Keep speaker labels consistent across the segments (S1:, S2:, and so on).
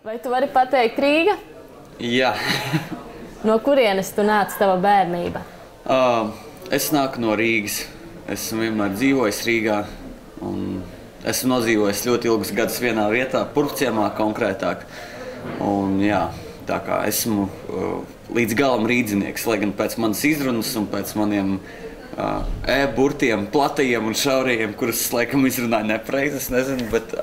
S1: Vai tu vari pateikt Rīga?
S2: Jā.
S1: No kurienes tu nāc tava bērnība?
S2: Es nāku no Rīgas. Esmu vienmēr dzīvojis Rīgā. Un esmu nodzīvojis ļoti ilgus gadus vienā vietā, Purvciemā konkrētāk. Un, jā, tā kā esmu līdz galam rīdzinieks, lai gan pēc manas izrunas un pēc maniem burtiem, platajiem un šaurajiem, kurus laikam izrunāju nepareizi, es nezinu, bet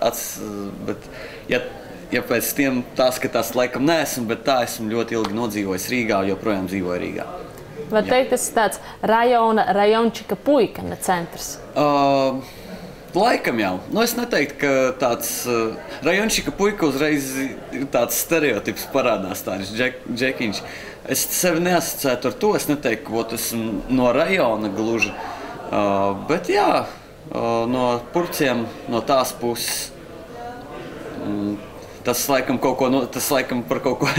S2: ja pēc tiem tā skatās, laikam neesmu, bet tā esmu ļoti ilgi nodzīvojis Rīgā, joprojām dzīvoju Rīgā.
S1: Var teikt, tas ir tāds rajončika puika, ne centrs?
S2: Laikam jau. Nu, es neteiktu, ka tāds rajončika puika uzreiz ir tāds stereotips parādās, tāds džekiņš. Es sevi neasociētu ar to, es neteiktu, ka esmu no rajona gluži. Bet jā, no Purvciem, no tās puses. Tas laikam par kaut ko,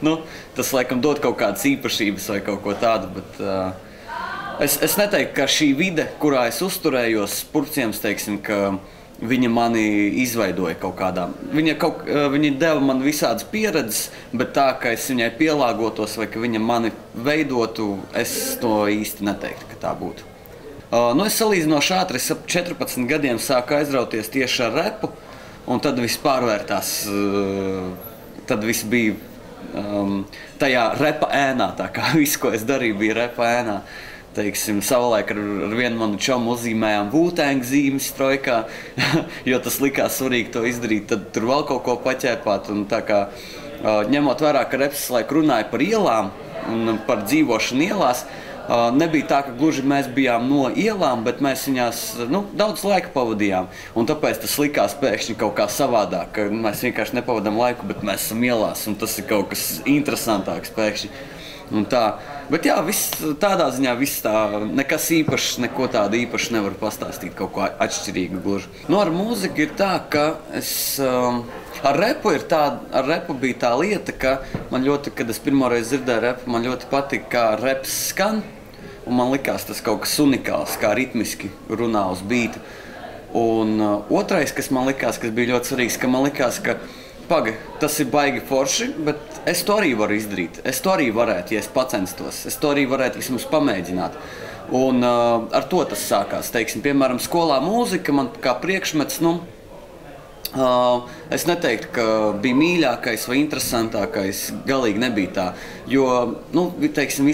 S2: nu, tas laikam dod kaut kādas īpašības vai kaut ko tādu, bet es neteiktu, ka šī vide, kurā es uzturējos, Purvciems, teiksim, ka viņa mani izveidoja kaut kādā. Viņa deva man visādas pieredzes, bet tā, ka es viņai pielāgotos vai ka viņa mani veidotu, es to īsti neteiktu, ka tā būtu. Nu, es salīdzinoši ātri, es ap 14 gadiem sāku aizrauties tieši ar repu. Un tad viss pārvērtās, tad viss bija tajā repa ēnā, tā kā viss, ko es darīju, bija repa ēnā. Teiksim, savulaik ar vienu manu čomu uzzīmējām Wu-Tang zīmes trojkā, jo tas likās svarīgi to izdarīt, tad tur vēl kaut ko paķēpāt. Un tā kā, ņemot vērā, ka reps laiku runāja par ielām un par dzīvošanu ielās, nebija tā, ka gluži mēs bijām no ielām, bet mēs viņās daudz laika pavadījām. Un tāpēc tas likās pēkšņi kaut kā savādāk, ka mēs vienkārši nepavadām laiku, bet mēs esam ielās, un tas ir kaut kas interesantāks pēkšņi. Un tā. Bet jā, tādā ziņā viss tā, nekas īpašs, neko tādu īpašu nevaru pastāstīt, kaut ko atšķirīgu gluži. Nu, ar mūziku ir tā, ka ar repu bija tā lieta, ka man ļoti, kad es pirmoreiz dzirdēju repu, man ļoti patika, kā reps skan, un man likās tas kaut kas unikāls, kā ritmiski runā uz bīta. Un otrais, kas man likās, kas bija ļoti svarīgs, ka man likās, ka tas ir baigi forši, bet es to arī varu izdarīt. Es to arī varētu, ja es pacenstos. Es to arī varētu vismaz pamēģināt. Un ar to tas sākās. Teiksim, piemēram, skolā mūzika man kā priekšmets, es neteiktu, ka bija mīļākais vai interesantākais, galīgi nebija tā. Jo, teiksim,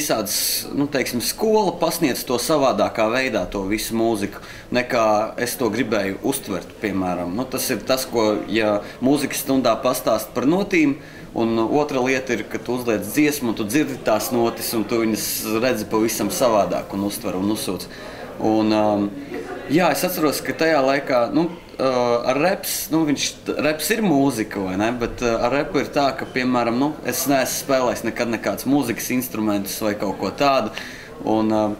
S2: teiksim, skola pasniedz to savādākā veidā, to visu mūziku, nekā es to gribēju uztvert, piemēram. Tas ir tas, ko, ja mūzikas stundā pastāst par notīm, un otra lieta ir, ka tu uzliec dziesmu, un tu dzirdi tās notis, un tu viņas redzi pavisam savādāk un uztver un uzsūc. Un, jā, es atceros, ka tajā laikā, ar reps ir mūzika, vai ne? Bet ar repu ir tā, ka, piemēram, es neesmu spēlējis nekad nekāds mūzikas instrumentus vai kaut ko tādu. Un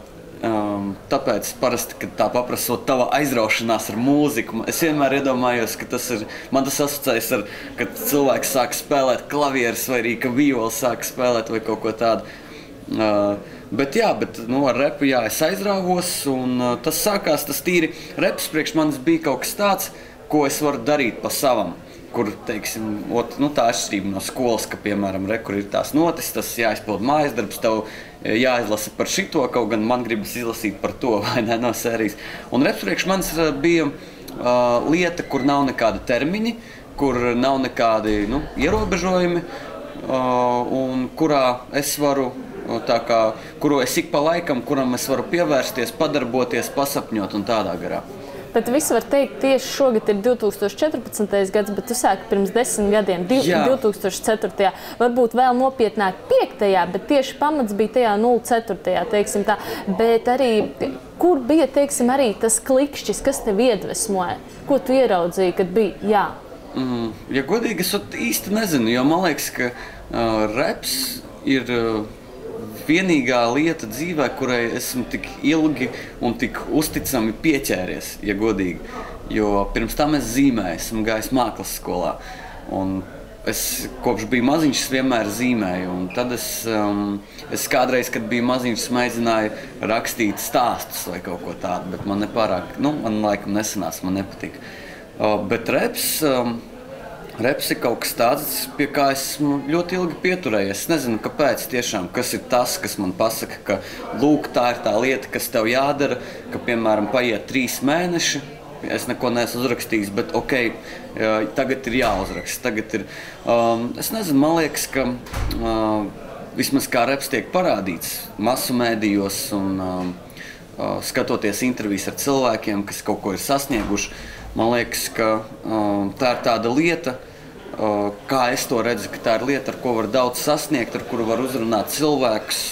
S2: tāpēc parasti, kad tā paprasot tava aizraušanās ar mūziku, es vienmēr iedomājos, ka man tas asociējas ar, kad cilvēks sāk spēlēt klavieres vai arī, ka viola sāk spēlēt vai kaut ko tādu. Bet ar repu es aizrāvos, un tas sākās, tas tīri reps priekš manis bija kaut kas tāds, ko es varu darīt pa savam. Kur, teiksim, tā atšķirība no skolas, ka, piemēram, kur ir tās notis, tas jāizpild mājas darbs, tev jāizlasa par šito, kaut gan man gribas izlasīt par to, vai ne, no sērijas. Un reps priekš manis bija lieta, kur nav nekādi termiņi, kur nav nekādi ierobežojumi, un kurā es varu, kuru es ik pa laikam, kuram es varu pievērsties, padarboties, pasapņot un tādā garā.
S1: Bet visi var teikt, tieši šogad ir 2014. gads, bet tu sāki pirms 10 gadiem, 2004. Varbūt vēl nopietnāk 5. bet tieši pamats bija tajā 04. teiksim tā. Bet arī, kur bija, teiksim, arī tas klikšķis, kas tev iedvesmoja? Ko tu ieraudzīji, kad bija jā?
S2: Ja godīgi, es īsti nezinu, jo man liekas, ka reps ir vienīgā lieta dzīvē, kurai esmu tik ilgi un tik uzticami pieķēries, ja godīgi. Jo pirms tam es zīmēju, esmu gājis mākslas skolā. Un es kopš biju maziņš, es vienmēr zīmēju. Un tad es kādreiz, kad biju maziņš, mēģināju rakstīt stāstus vai kaut ko tādu, bet man nepārāk, man laikam nesanāca, man nepatika. Bet reps reps ir kaut kas tāds, pie kā esmu ļoti ilgi pieturējies. Es nezinu, kāpēc tiešām, kas ir tas, kas man pasaka, ka lūk, tā ir tā lieta, kas tev jādara, ka, piemēram, paiet 3 mēneši, es neko neesmu uzrakstījis, bet ok, tagad ir jāuzraksta. Tagad ir, es nezinu, man liekas, ka vismaz kā reps tiek parādīts masu mēdījos un skatoties intervijas ar cilvēkiem, kas kaut ko ir sasnieguši, man liekas, ka tā ir tāda lieta, kā es to redzu, ka tā ir lieta, ar ko var daudz sasniegt, ar kuru var uzrunāt cilvēks,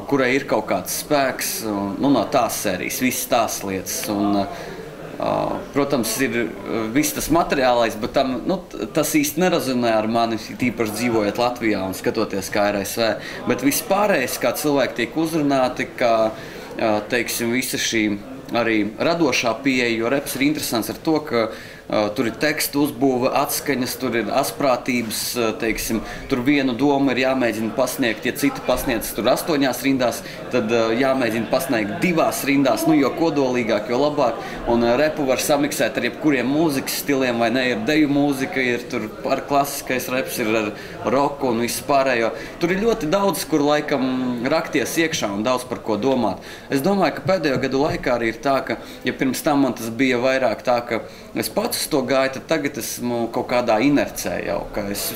S2: kurai ir kaut kāds spēks, no tās sērijas, visas tās lietas. Un, protams, ir viss tas materiālais, bet tas īsti nerezonē ar mani, tīpaši dzīvojot Latvijā un skatoties kā RSV. Bet viss pārējais, kā cilvēki tiek uzrunāti, kā, teiksim, visa šī arī radošā pieeja, jo reps ir interesants ar to, ka tur ir tekstu uzbūve, atskaņas, tur ir asprātības, teiksim, tur vienu domu ir jāmēģina pasniegt, ja citi pasniedz tur 8 rindās, tad jāmēģina pasniegt 2 rindās, jo kodolīgāk, jo labāk, un repu var samiksēt ar jebkuriem mūzikas stiliem, vai ne, ir deju mūzika, ir tur ar klasiskais reps, ir ar roku un visu pārējo. Tur ir ļoti daudz, kur laikam rakties iekšā un daudz par ko domāt. Es domāju, ka pēdējo gadu laikā arī ir tā, ka, ja pirms tam man tas bija vairāk tā, ka es pats uz to gāju, tad tagad esmu kaut kādā inercē jau, ka es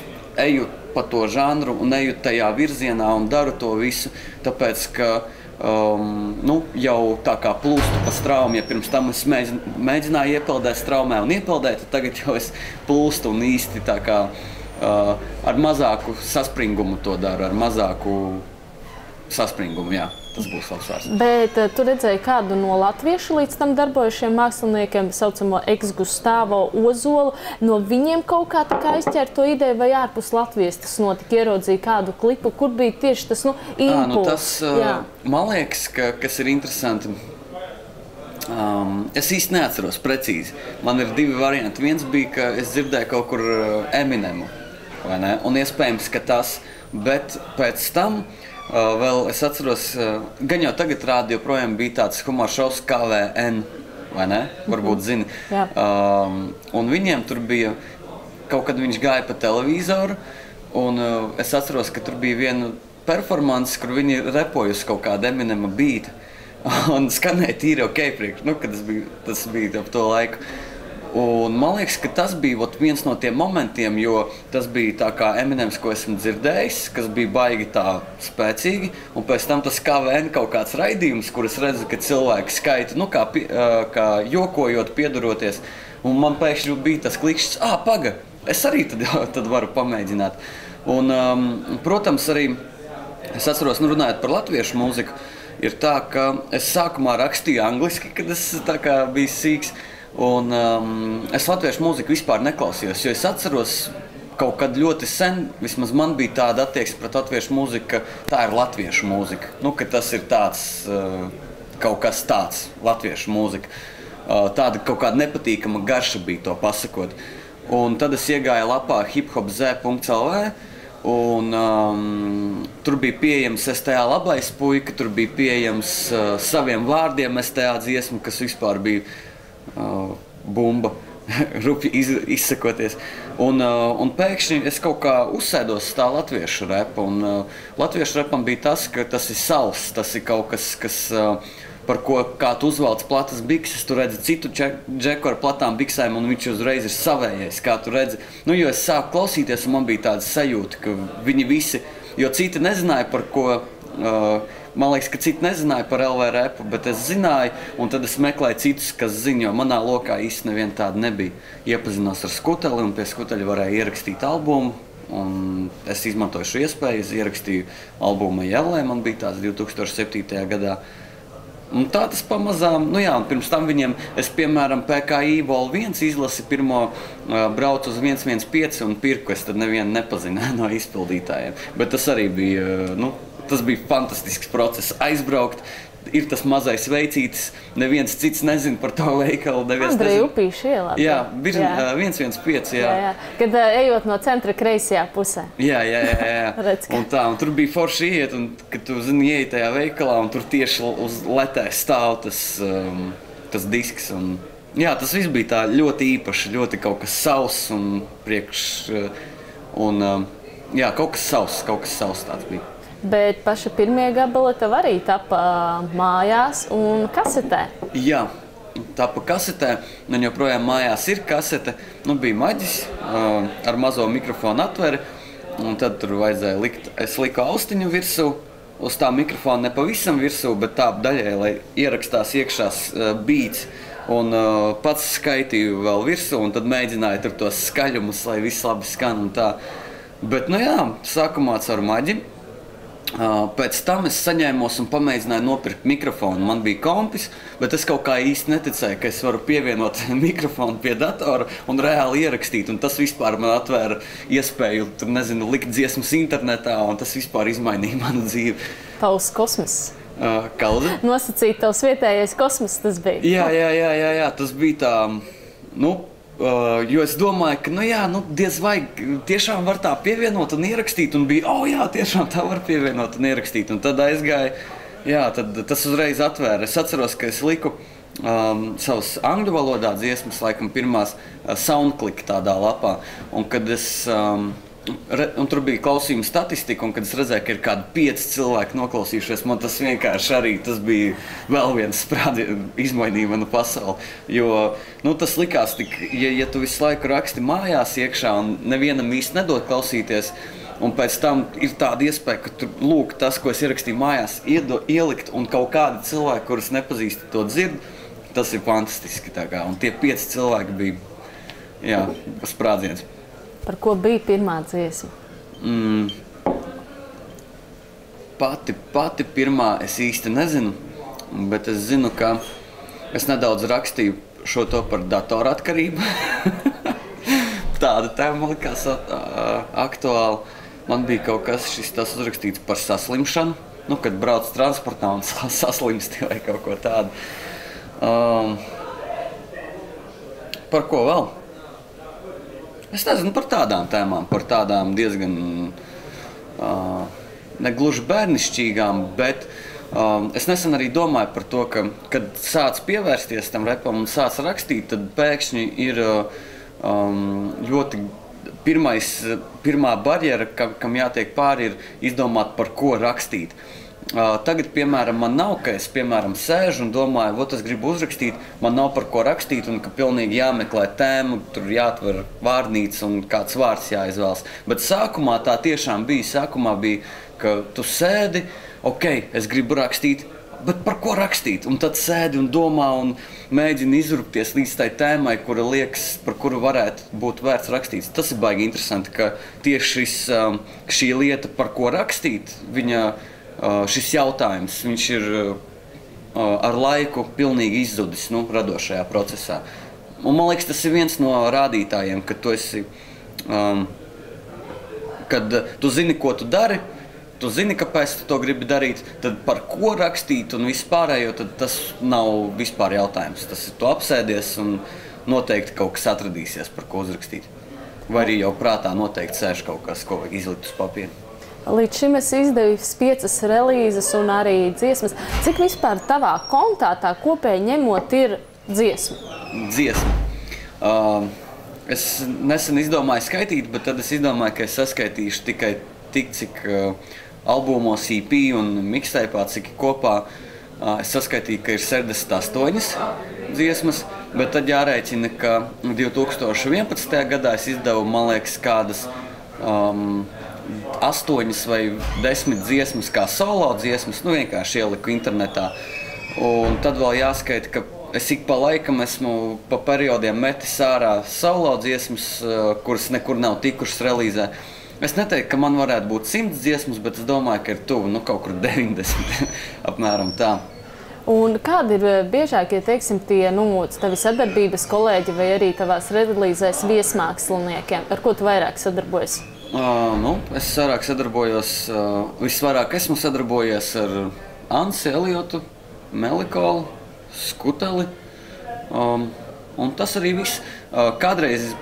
S2: eju pa to žanru un eju tajā virzienā un daru to visu, tāpēc, ka jau tā kā plūstu pa straumi, ja pirms tam es mēģināju iepeldēt straumē un iepeldēt, tad tagad jau es plūstu un īsti tā kā ar mazāku saspringumu to daru, ar mazāku saspringumu, jā. Tas būs labs vārds.
S1: Bet tu redzēji kādu no latviešu līdz tam darbojušiem māksliniekiem, saucamo Gustavo Ozolu, no viņiem kaut kā tā kā izķēra to ideju, vai ārpus Latvijas tas notika, ieraudzīja kādu klipu, kur bija tieši tas, impulss?
S2: Man liekas, kas ir interesanti, es īsti neatceros precīzi. Man ir 2 varianti. Viens bija, ka es dzirdēju kaut kur Eminemu, vai ne? Un iespējams, ka tas, bet pēc tam vēl es atceros, gan jau tagad rādi joprojām bija tāds humora šovs KVN, vai ne? Varbūt zini. Un viņiem tur bija, kaut kad viņš gāja pa televizoru, un es atceros, ka tur bija viena performance, kur viņi repojusi kaut kādu Eminema beatu, un skanēja tīri ok priekš, kad tas bija ap to laiku. Un man liekas, ka tas bija viens no tiem momentiem, jo tas bija tā kā Eminems, ko esmu dzirdējis, kas bija baigi tā spēcīgi, un pēc tam tas KVN kaut kāds raidījums, kur es redzu, ka cilvēki skaita, kā jokojot, piedaroties, un man pēkšņi bija tas klikšķis, paga, es arī tad varu pamēģināt. Un, protams, arī es atceros, runājot par latviešu mūziku, ir tā, ka es sākumā rakstīju angliski, kad es tā kā biju sīks, un es latviešu mūziku vispār neklausījos, jo es atceros kaut kad ļoti sen, vismaz man bija tāda attieksme pret latviešu mūziku, ka tā ir latviešu mūzika, ka tas ir tāds, kaut kas tāds, latviešu mūzika. Tāda kaut kāda nepatīkama garša bija to pasakot. Un tad es iegāju lapā hiphopz.lv, un tur bija pieejams STA labais puika, tur bija pieejams saviem vārdiem STA dziesmu, kas vispār bija bumba, rupi izsakoties. Un pēkšņi es kaut kā uzsēdos tā latviešu repa, un latviešu repam bija tas, ka tas ir savs, tas ir kaut kas, par ko kā tu uzvalc platas bikses, tu redzi citu džeku ar platām biksēm, un viņš uzreiz ir savējais, kā tu redzi. Jo es sāku klausīties, un man bija tāda sajūta, ka viņi visi, jo citi nezināja, par ko, man liekas, ka citi nezināja par LV repu, bet es zināju, un tad es meklēju citus, kas zina, jo manā lokā īsti neviena tāda nebija. Iepazinos ar Skuteli, un pie Skuteļa varēja ierakstīt albumu, un es izmantoju šo iespēju, ierakstīju albumu Jellē, man bija tāds 2007. gadā. Un tā tas pamazām, un pirms tam viņiem, es piemēram PKI Vol 1 izlasi pirmo braucu uz 115 un pirku, es tad nevienu nepazināju no izpildītājiem, bet tas arī bija, tas bija fantastisks process, aizbraukt, ir tas mazais veicītis, neviens cits nezina par to veikalu.
S1: Andreja Upīša ielā.
S2: Jā, 115, jā.
S1: Kad ejot no centra kreisajā pusē.
S2: Jā. Un tur bija forši iet, un kad tu zini, ieej tajā veikalā, un tur tieši uz letē stāv tas disks, un Jā, tas viss bija tā ļoti īpaši, ļoti kaut kas savs un jā, kaut kas savs tāds bija.
S1: Bet paši pirmie gabali tev arī tapa mājās un kasetē.
S2: Jā, tapa kasetē, man joprojām mājās ir kasete. Bija maģis ar mazo mikrofonu atveri, un tad tur vajadzēja likt, es liku austiņu virsū, uz tā mikrofona ne pavisam virsū, bet tā daļai, lai ierakstās iekšās beats. Un pats skaitīju vēl virsū, un tad mēģināju tur tos skaļumus, lai viss labi skan un tā. Bet, jā, sākumā caur maģi. Pēc tam es saņēmos un pamēģināju nopirkt mikrofonu. Man bija kompis, bet es kaut kā īsti neticēju, ka es varu pievienot mikrofonu pie datora un reāli ierakstīt. Un tas vispār man atvēra iespēju, likt dziesmas internetā, un tas vispār izmainīja manu dzīvi.
S1: Tavs kosmos.
S2: Kalda?
S1: Nosacīt tavs vietējais kosmos tas bija.
S2: Jā, tas bija tā, jo es domāju, ka, diez vai tiešām var tā pievienot un ierakstīt, un bija, jā, tiešām tā var pievienot un ierakstīt, un tad aizgāja, tad tas uzreiz atvēra. Es atceros, ka es liku savas angļu valodā dziesmas, laikam pirmās SoundClick tādā lapā, un kad es, un tur bija klausījuma statistika, un kad es redzēju, ka ir kādi 5 cilvēki noklausījušies, man tas vienkārši arī, tas bija vēl viens sprādziens, izmainīja manu pasauli. Jo, tas likās tik, ja tu visu laiku raksti mājās iekšā un nevienam īsti nedod klausīties, un pēc tam ir tāda iespēja, ka tu lūk tas, ko es ierakstīju mājās, ielikt, un kaut kādi cilvēki, kurus nepazīsti, to dzird, tas ir fantastiski tā kā, un tie 5 cilvēki bija, sprādziens.
S1: Par ko bija pirmā dziesma?
S2: Pati pirmā es īsti nezinu, bet es zinu, ka es nedaudz rakstīju šo to par datoratkarību. Tāda tēma man likās aktuāla. Man bija kaut kas tas uzrakstīts par saslimšanu, kad brauc transportā un saslimsti vai kaut ko tādu. Par ko vēl? Es nezinu par tādām tēmām, par tādām diezgan negluži bērnišķīgām, bet es nesen arī domāju par to, ka, kad sāc pievērsties tam repam un sāc rakstīt, tad pēkšņi ir ļoti pirmā barjera, kam jātiek pāri, ir izdomāt, par ko rakstīt. Tagad, piemēram, man nav, ka es, sēžu un domāju, es gribu uzrakstīt, man nav par ko rakstīt un ka pilnīgi jāmeklē tēmu, tur jāatver vārnīca un kāds vārds jāizvēlas. Bet sākumā tā tiešām bija, ka tu sēdi, es gribu rakstīt, bet par ko rakstīt? Un tad sēdi un domā un mēģini izrupties līdz tai tēmai, kura liekas, par kuru varētu būt vērts rakstīt. Tas ir baigi interesanti, ka tieši šī lieta, par ko rakstīt, šis jautājums, viņš ir ar laiku pilnīgi izzudis radošajā procesā. Un man liekas, tas ir viens no rādītājiem, ka tu esi, kad tu zini, ko tu dari, tu zini, kāpēc tu to gribi darīt, tad par ko rakstīt un vispārējo, tad tas nav vispār jautājums. Tas ir tu apsēdies un noteikti kaut kas atradīsies, par ko uzrakstīt. Vai arī jau prātā noteikti sēž kaut kas, ko vajag izlikt uz papīra.
S1: Līdz šim esi izdevis 5 relīzes un arī dziesmas. Cik vispār tavā kontā tā kopēji ņemot ir dziesma?
S2: Dziesma. Es nesen izdomāju skaitīt, bet tad es izdomāju, ka es saskaitīšu tikai tik, cik albumos EP un mixtape'ā, cik kopā es saskaitīju, ka ir 68 dziesmas, bet tad jārēķina, ka 2011. gadā es izdevu, man liekas, kādas 8 vai 10 dziesmas kā solo dziesmas, vienkārši ieliku internetā. Un tad vēl jāskaita, ka es ik pa laikam esmu pa periodiem metis ārā solo dziesmas, kuras nekur nav tikušas relīzē. Es neteiktu, ka man varētu būt 100 dziesmas, bet es domāju, ka ir tuvu, kaut kur 90, apmēram tā.
S1: Un kādi ir biežākie, teiksim, tie tavi sadarbības kolēģi vai arī tavās relīzēs viesmāksliniekiem? Ar ko tu vairāk sadarbojies?
S2: Es vairāk sadarbojos, visvairāk esmu sadarbojies ar Ansi Eliotu, Melikolu, Skuteli, un tas arī viss. Kādreiz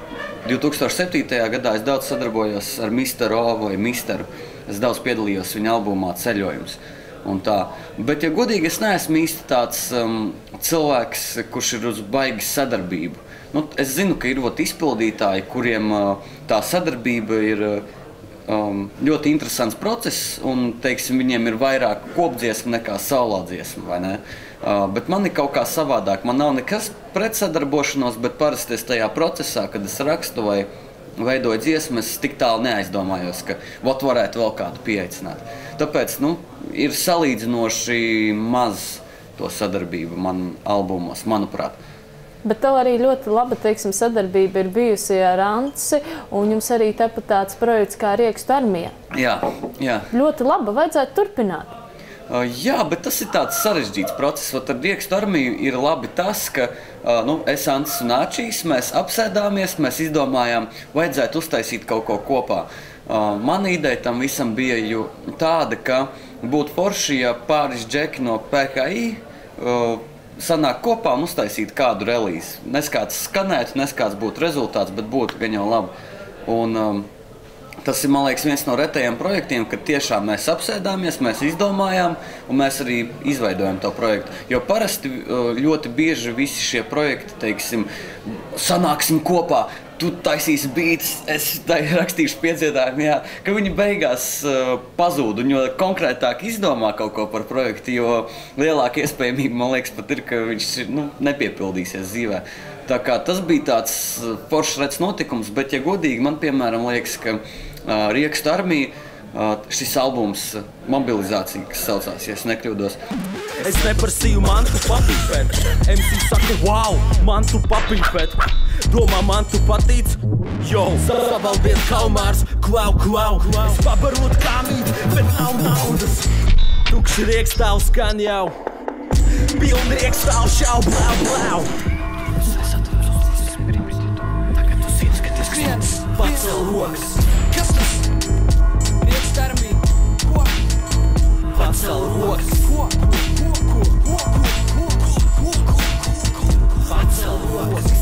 S2: 2007. gadā es daudz sadarbojos ar Misteru O vai Misteru. Es daudz piedalījos viņa albumā Ceļojums. un tā. Bet, ja godīgi, es neesmu īsti tāds cilvēks, kurš ir uz baigi sadarbību. Nu, es zinu, ka ir izpildītāji, kuriem tā sadarbība ir ļoti interesants process, un, teiksim, viņiem ir vairāk kopdziesmu nekā saulādziesmu, vai ne? Bet man ir kaut kā savādāk. Man nav nekas pret sadarbošanos, bet parasti es tajā procesā, kad es rakstu vai veidoju dziesmu, es tik tālu neaizdomājos, ka varētu vēl kādu pieaicināt. Tāpēc, ir salīdzinoši maz to sadarbību man albumos, manuprāt.
S1: Bet tev arī ļoti laba, teiksim, sadarbība ir bijusi ar Anci, un jums arī tepat tāds projekts kā Riekstu armija.
S2: Jā.
S1: Ļoti laba, vajadzētu turpināt.
S2: Jā, bet tas ir tāds sarežģīts process. Ar Riekstu armiju ir labi tas, ka es, Ancis un Āčijs, mēs apsēdāmies, mēs izdomājām, vajadzētu uztaisīt kaut ko kopā. Mana ideja tam visam bija tāda, ka būtu forši, ja pāris džeki no PKI sanāk kopā un uztaisīt kādu relīzi. Nes kāds skanētu, nes kāds būtu rezultāts, bet būtu gan jau labi. Un tas ir, man liekas, viens no retajiem projektiem, kad tiešām mēs apsēdāmies, mēs izdomājām un mēs arī izveidojam to projektu. Jo parasti ļoti bieži visi šie projekti, teiksim, sanāksim kopā, tu taisīsi beats, es rakstīšu piedziedājumu, ka viņi beigās pazūd un jo konkrētāk izdomā kaut ko par projektu, jo lielāka iespējamība, man liekas, pat ir, ka viņš nepiepildīsies dzīvē. Tā kā tas bija tāds foršs rets notikums, bet, ja godīgi, man, piemēram, liekas, ka Riekstu armija, šis albums Mobilizācija, kas saucās, ja es nekļūdos.
S3: Es neprasīju mantu papīpēt, MC saka, wow, mantu papīpēt. Domā, man tu patīc? Jo, savaldiet kalmārs, klau. Es pabarot kā mīt, bet nav naudas. Tukši Riekstāvs skan jau, pilni Riekstāvs šau, blau. Tagad tu zini, ka tas skrien, pacel rokas. Kas tas? Riekstu armija. Ko? Pacel rokas. Ko? Pacel rokas.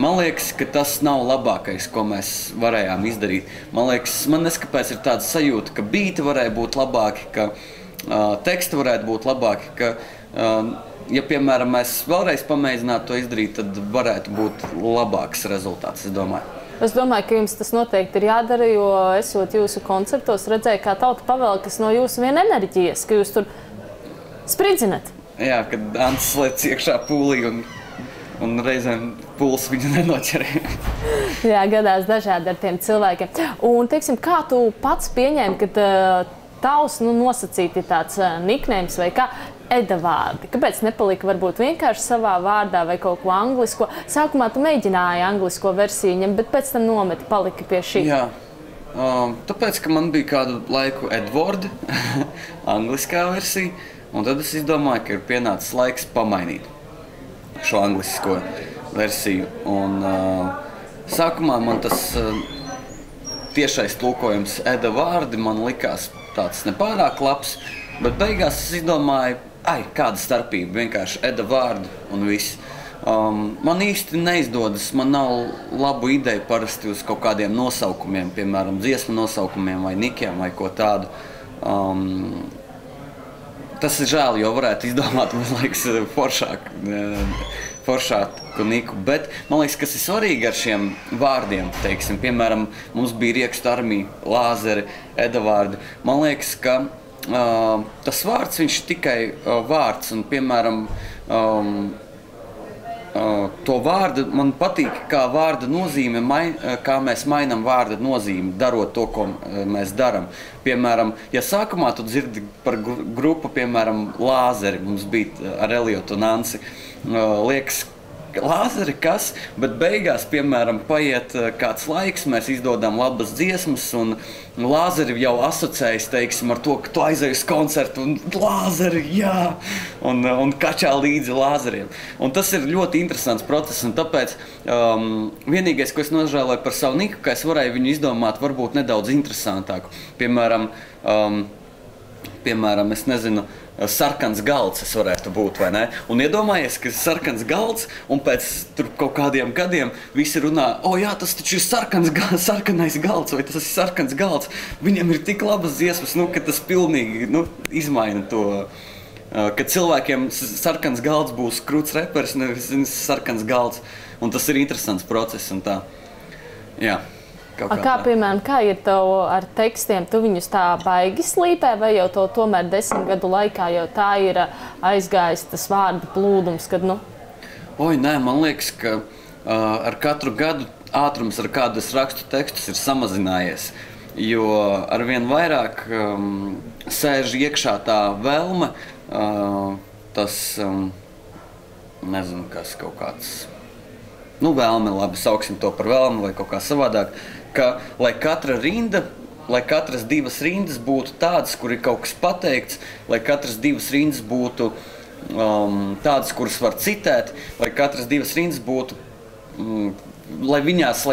S2: Man liekas, ka tas nav labākais, ko mēs varējām izdarīt. Man liekas, man neskapēc ir tāda sajūta, ka beati varēja būt labāki, ka teksti varētu būt labāki, ka, ja, piemēram, mēs vēlreiz pamēģinātu to izdarīt, tad varētu būt labāks rezultāts, es domāju.
S1: Es domāju, ka jums tas noteikti ir jādara, jo esot jūsu koncertos, redzēju, kā tauta pavelkas no jūsu vien enerģijas, ka jūs tur spridzinat.
S2: Jā, kad Ancis liec iekšā pūlī un reizēm pūls viņu nenoķerē.
S1: Jā, gadās dažādi ar tiem cilvēkiem. Un, teiksim, kā tu pats pieņēmi, kad tavs nosacīti tāds niknējums vai kā Edavārdi? Kāpēc nepalika varbūt vienkārši savā vārdā vai kaut ko anglisko? Sākumā tu mēģināji anglisko versiju ņemt, bet pēc tam nometi palika pie šī.
S2: Jā, tāpēc, ka man bija kādu laiku Edvardi, angliskā versija, un tad es izdomāju, ka ir pienācis laiks pamainīt šo anglisko versiju. Un sākumā man tas tiešais tulkojums Edavārdi man likās tāds nepārāk labs, bet beigās es izdomāju, kāda starpība, vienkārši Edavārdi un viss. Man īsti neizdodas, man nav labu ideju parasti uz kaut kādiem nosaukumiem, piemēram, dziesmu nosaukumiem vai nikiem vai ko tādu. Tas ir žēl, jo varētu izdomāt, man liekas, foršāku niku. Bet man liekas, kas ir svarīgi ar šiem vārdiem, teiksim, piemēram, mums bija Riekstu armija, Lāzeri, Edavārdi. Man liekas, ka tas vārds, viņš tikai vārds, un, piemēram, to vārdu, man patīk, kā vārda nozīme, kā mēs mainām vārda nozīmi, darot to, ko mēs daram. Piemēram, ja sākumā tu dzirdi par grupu, piemēram, Lāzeri, mums bija ar Eliotu un Anci, liekas, Lāzeri kas, bet beigās, piemēram, paiet kāds laiks, mēs izdodam labas dziesmas, un Lāzeri jau asociējas, teiksim, ar to, ka tu aizēji uz koncertu, un Lāzeri, jā, un kačā līdzi Lāzeriem. Un tas ir ļoti interesants process, un tāpēc vienīgais, ko es nožēloju par savu niku, ka es varēju viņu izdomāt varbūt nedaudz interesantāku. Piemēram, piemēram, es nezinu, sarkans galds es varētu būt, vai ne? Un iedomājies, ka ir sarkans galds, un pēc tur kaut kādiem gadiem visi runā, jā, tas taču ir sarkanais galds, vai tas ir sarkans galds. Viņam ir tik labas dziesmas, ka tas pilnīgi izmaina to, ka cilvēkiem sarkans galds būs krūts reperis, nevis sarkans galds, un tas ir interesants process un tā. Jā.
S1: Piemēram, kā ir tev ar tekstiem? Tu viņus tā baigi slīpē, vai jau to tomēr 10 gadu laikā jau tā ir aizgājis tas vārdu plūdums, kad
S2: Nē, man liekas, ka ar katru gadu ātrums, ar kādu es rakstu tekstus, ir samazinājies. Jo arvien vairāk sēž iekšā tā vēlme, tas, nezinu, kas kaut kāds, vēlme, labi, sauksim to par vēlmi vai kaut kā savādāk, ka lai katra rinda, lai katras divas rindas būtu tādas, kur ir kaut kas pateikts, lai katras divas rindas būtu tādas, kuras var citēt, lai katras divas rindas būtu, lai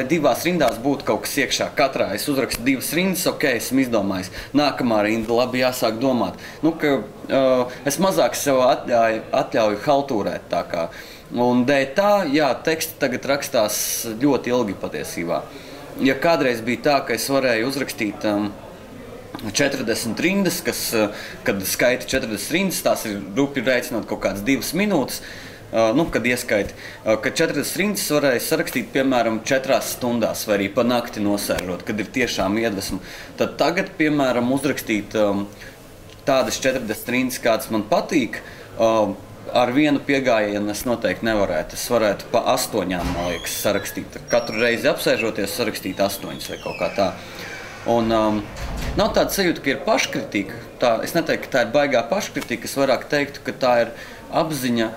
S2: divās rindās būtu kaut kas iekšā. Katrā es uzrakstu divas rindas, esmu izdomājis. Nākamā rinda, labi, jāsāk domāt. Es mazāk sev atļauju haltūrēt tā kā. Un dēļ tā, teksti tagad rakstās ļoti ilgi patiesībā. Ja kādreiz bija tā, ka es varēju uzrakstīt 40 rindas, kad skaita 40 rindas, tās ir rupi rēķinot kaut kādas 2 minūtes, kad ieskaiti, ka 40 rindas varēja sarakstīt, piemēram, 4 stundās vai arī pa nakti nosēžot, kad ir tiešām iedvesma. Tad tagad, piemēram, uzrakstīt tādas 40 rindas, kādas man patīk, ar vienu piegājienu es noteikti nevarētu. Es varētu pa 8, man liekas, sarakstīt. Katru reizi apsēžoties, sarakstīt 8 vai kaut kā tā. Un nav tāda sajūta, ka ir paškritika. Es neteiktu, ka tā ir baigā paškritika. Es vairāk teiktu, ka tā ir apziņa,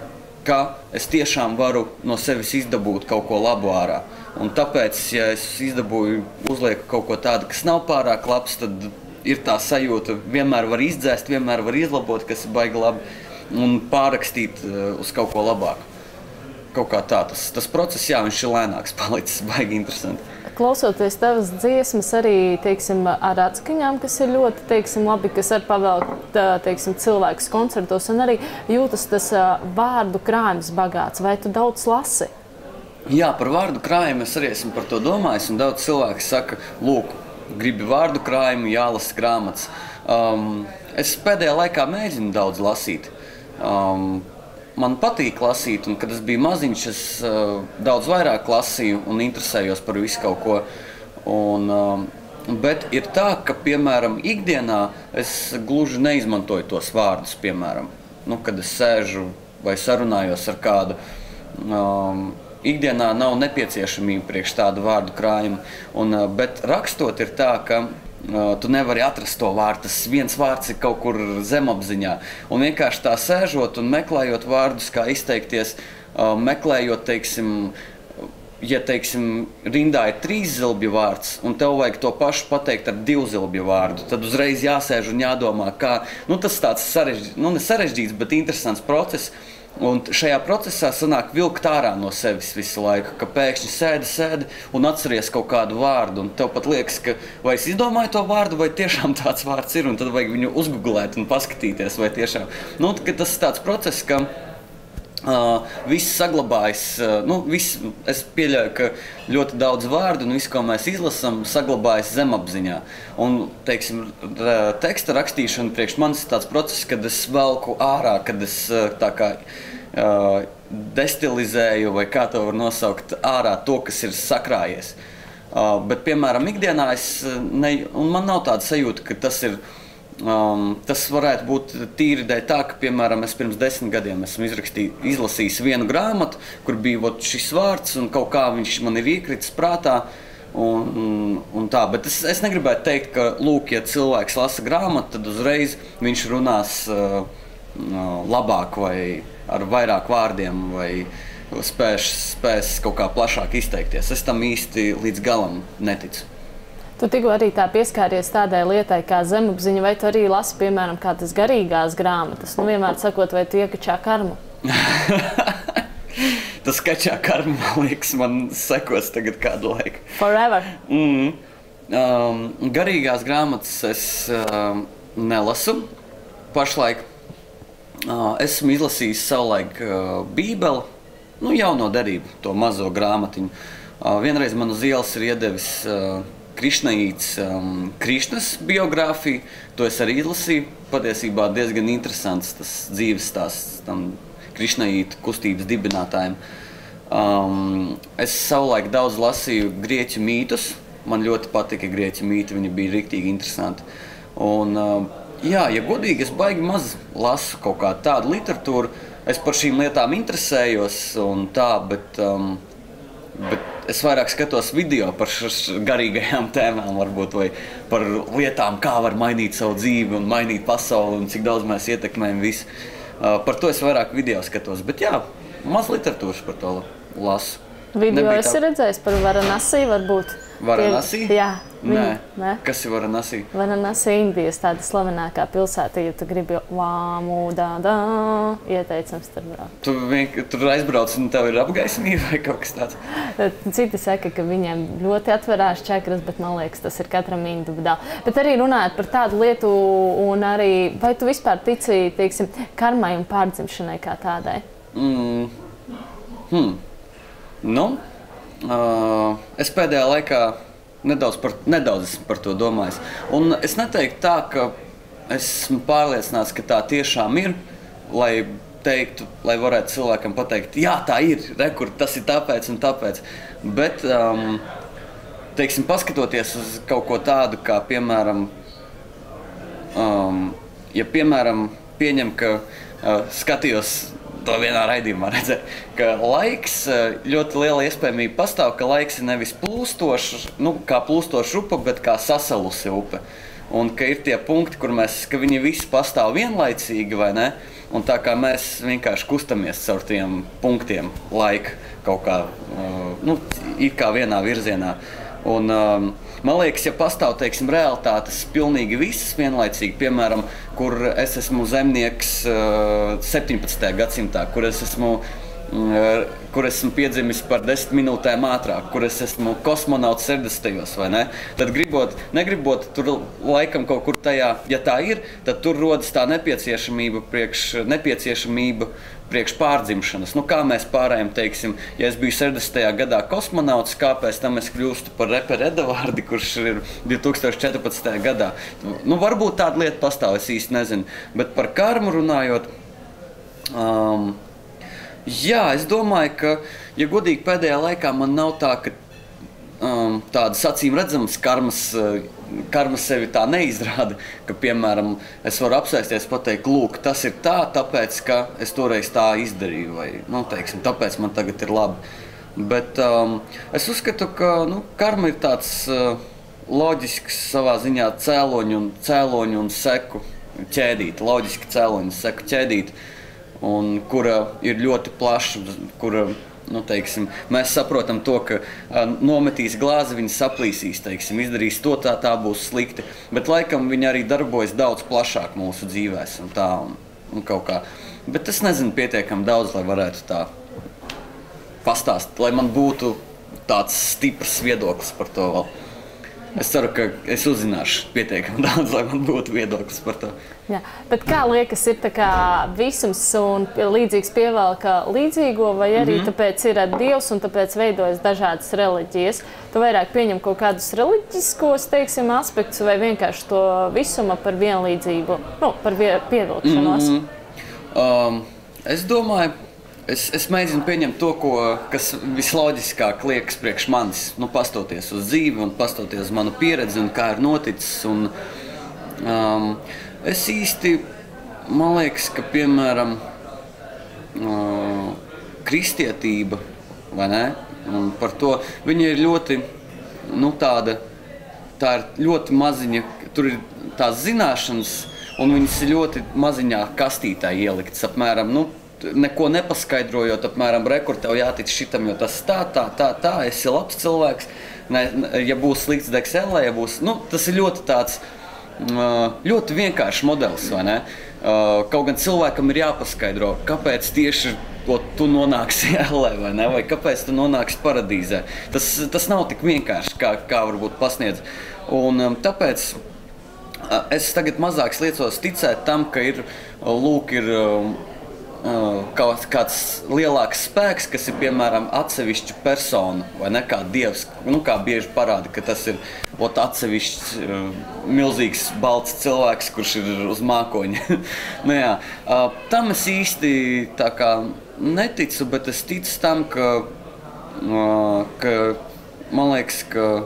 S2: ka es tiešām varu no sevis izdabūt kaut ko labu ārā. Un tāpēc, ja es uzlieku kaut ko tādu, kas nav pārāk labs, tad ir tā sajūta, vienmēr var izdzēst, vienmēr var izlabot, kas ir baigi labi. Un pārrakstīt uz kaut ko labāku. Kaut kā tā. Tas process, viņš ir lēnāks palicis, baigi interesanti.
S1: Klausoties tavas dziesmas arī, teiksim, ar atskaņām, kas ir ļoti, labi, kas var pavēlkt, cilvēkus koncertos, un arī jūtas tas vārdu krājums bagāts. Vai tu daudz lasi?
S2: Jā, par vārdu krājumu es arī esmu par to domājis, un daudz cilvēki saka, lūk, gribi vārdu krājumu, jālasa grāmatas. Es pēdējā laikā mēģinu daudz lasīt. Man patīk lasīt, un kad es biju maziņš, es daudz vairāk lasīju un interesējos par visu kaut ko. Bet ir tā, ka, piemēram, ikdienā es gluži neizmantoju tos vārdus, piemēram, kad es sēžu vai sarunājos ar kādu. Ikdienā nav nepieciešamība priekš tādu vārdu krājumu, bet rakstot ir tā, ka tu nevari atrast to vārdu. Tas viens vārds ir kaut kur zemapziņā. Un vienkārši tā sēžot un meklējot vārdus, kā izteikties, meklējot, rindā ir 3 zilbju vārds, un tev vajag to pašu pateikt ar 2 zilbju vārdu, tad uzreiz jāsēž un jādomā, kā. Tas tāds sarežģīts, bet interesants process. Un šajā procesā sanāk vilkt ārā no sevis visu laiku, ka pēkšņi sēdi un atceries kaut kādu vārdu, un tev pat liekas, ka vai es izdomāju to vārdu, vai tiešām tāds vārds ir, un tad vajag viņu uzgooglēt un paskatīties, vai tiešām. Tas ir tāds process, ka viss saglabājas, es pieļauju, ka ļoti daudz vārdu un visu, ko mēs izlasam, saglabājas zemapziņā. Un, teksta rakstīšana priekš manis ir tāds process, kad es velku ārā, kad es tā kā destilizēju, vai kā to var nosaukt, ārā to, kas ir sakrājies. Bet, piemēram, ikdienā un man nav tāda sajūta, ka tas ir tas varētu būt tīri dēļ tā, ka, piemēram, es pirms 10 gadiem esmu izlasījis vienu grāmatu, kur bija šis vārds, un kaut kā viņš man ir iekritis prātā, un tā. Bet es negribētu teikt, ka, lūk, ja cilvēks lasa grāmatu, tad uzreiz viņš runās labāk vai ar vairāk vārdiem, vai spēs kaut kā plašāk izteikties. Es tam īsti līdz galam neticu.
S1: Tu tikko arī tā pieskāries tādai lietai kā zemapziņa, vai tu arī lasi, piemēram, kādas garīgās grāmatas? Vienmēr sakot, vai tu iekačā karmu?
S2: Tas kačā karmu, man liekas, man sekos tagad kādu laiku.
S1: Forever?
S2: Garīgās grāmatas es nelasu. pašlaik esmu izlasījis savulaik Bībeli, jauno derību, to mazo grāmatiņu. Vienreiz man uz ielas ir iedevis Krišnaīts Krišnas biogrāfiju, to es arī izlasīju. Patiesībā diezgan interesants tas dzīves stāsts tam Krišnaīta kustības dibinātājiem. Es savulaik daudz lasīju grieķu mītus. Man ļoti patika grieķu mīti, viņi bija riktīgi interesanti. Un, ja godīgi, es baigi maz lasu kaut kādu tādu literatūru. Es par šīm lietām interesējos un tā, bet es vairāk skatos video par garīgajām tēmām varbūt, vai par lietām, kā var mainīt savu dzīvi un mainīt pasauli un cik daudz mēs ietekmējam visu. Par to es vairāk video skatos, bet jā, maz literatūras par to lasu.
S1: Video esi redzējis par Varanasi varbūt?
S2: Varanasi?
S1: Jā.
S2: Nē. Kas ir Varanasi?
S1: Varanasi Indijas tāda slavenākā pilsēta, ja tu gribi ieteicams tur braukt.
S2: Tur aizbrauc un tev ir apgaismība vai kaut kas tāds?
S1: Citi saka, ka viņiem ļoti atverās čakras, bet man liekas, tas ir katram individuāli. Bet arī runājot par tādu lietu un arī, vai tu vispār tici, teiksim, karmai un pārdzimšanai kā tādai?
S2: Es pēdējā laikā nedaudz par to domājis. Un es neteiktu tā, ka esmu pārliecināts, ka tā tiešām ir, lai varētu cilvēkam pateikt, jā, tā ir, rekur, tas ir tāpēc un tāpēc. Bet, teiksim, paskatoties uz kaut ko tādu, kā, piemēram, pieņem, ka skatījos to vienā raidījumā redzēt, ka laiks, ļoti liela iespējamība pastāv, ka laiks ir nevis plūstošs, kā plūstoša upe, bet kā sasalusi upe. Un ka ir tie punkti, ka viņi visi pastāv vienlaicīgi, vai ne? Un tā kā mēs vienkārši kustamies caur tiem punktiem laika kaut kā, it kā vienā virzienā. Un, man liekas, ja pastāv, teiksim, realitātes pilnīgi visas vienlaicīgi, piemēram, kur es esmu zemnieks 17. gadsimtā, kur es esmu piedzimis par 10 minūtēm ātrāk, kur es esmu kosmonauts 60. vai ne? Tad negribot tur laikam kaut kur tajā, ja tā ir, tad tur rodas tā nepieciešamība priekš pārdzimšanas. Kā mēs pārējām, teiksim, ja es biju 60. gadā kosmonauts, kāpēc tam es kļūstu par reperu Edavārdi, kurš ir 2014. gadā? Varbūt tāda lieta pastāv, es īsti nezinu. Bet par karmu runājot, jā, es domāju, ka, ja godīgi pēdējā laikā man nav tā, ka tādas acīm redzamas karmas sevi tā neizrāda, ka, piemēram, es varu apsēsties pateikt, lūk, tas ir tā, tāpēc, ka es toreiz tā izdarīju, vai, teiksim, tāpēc man tagad ir labi. Bet es uzskatu, ka, karma ir tāds loģisks savā ziņā cēloņu un seku ķēdīte, loģiski cēloņu seku ķēdīte, un kura ir ļoti plaša, kura, teiksim, mēs saprotam to, ka nometīs glāzi, viņi saplīsīs, teiksim, izdarīs to, tā būs slikti, bet laikam viņi arī darbojas daudz plašāk mūsu dzīvēs un tā, un kaut kā. Bet es nezinu pietiekami daudz, lai varētu tā pastāstīt, lai man būtu tāds stiprs viedoklis par to vēl. Es ceru, ka es uzzināšu pietiekami daudz, lai man būtu viedoklis par to.
S1: Jā, bet kā liekas, ir tā kā visums un līdzīgs pievelka līdzīgo, vai arī tāpēc ir Dievs un tāpēc veidojas dažādas reliģijas? Tu vairāk pieņem kaut kādus reliģiskos, teiksim, aspektus vai vienkārši to visuma par vienlīdzību, par pievilkšanos?
S2: Es domāju, es mēģinu pieņemt to, kas visloģiskāk liekas priekš manis, pastoties uz dzīvi un pastoties uz manu pieredzi un kā ir noticis. Un, es īsti, man liekas, ka, piemēram, kristietība, vai ne? Un par to viņa ir ļoti, tā ir ļoti maziņa, tur ir tās zināšanas, un viņas ir ļoti maziņā kastītā ieliktas, apmēram, neko nepaskaidrojot, apmēram, rekur, tev jātic šitam, jo tas tā, esi labs cilvēks, ja būs slikts degs ellē, ja būs, tas ir ļoti tāds, ļoti vienkāršs modelis, vai ne? Kaut gan cilvēkam ir jāpaskaidro, kāpēc tieši tu nonāksi ellē, vai ne? Vai kāpēc tu nonāksi paradīzē. Tas nav tik vienkārši, kā varbūt pasniedz. Un tāpēc es tagad mazāk liecos ticēt tam, ka ir kāds lielāks spēks, kas ir, piemēram, atsevišķa persona, vai ne, kā dievs, kā bieži parāda, ka tas ir atsevišķs milzīgs balts cilvēks, kurš ir uz mākoņa. Tam es īsti tā kā neticu, bet es ticu tam, ka man liekas, ka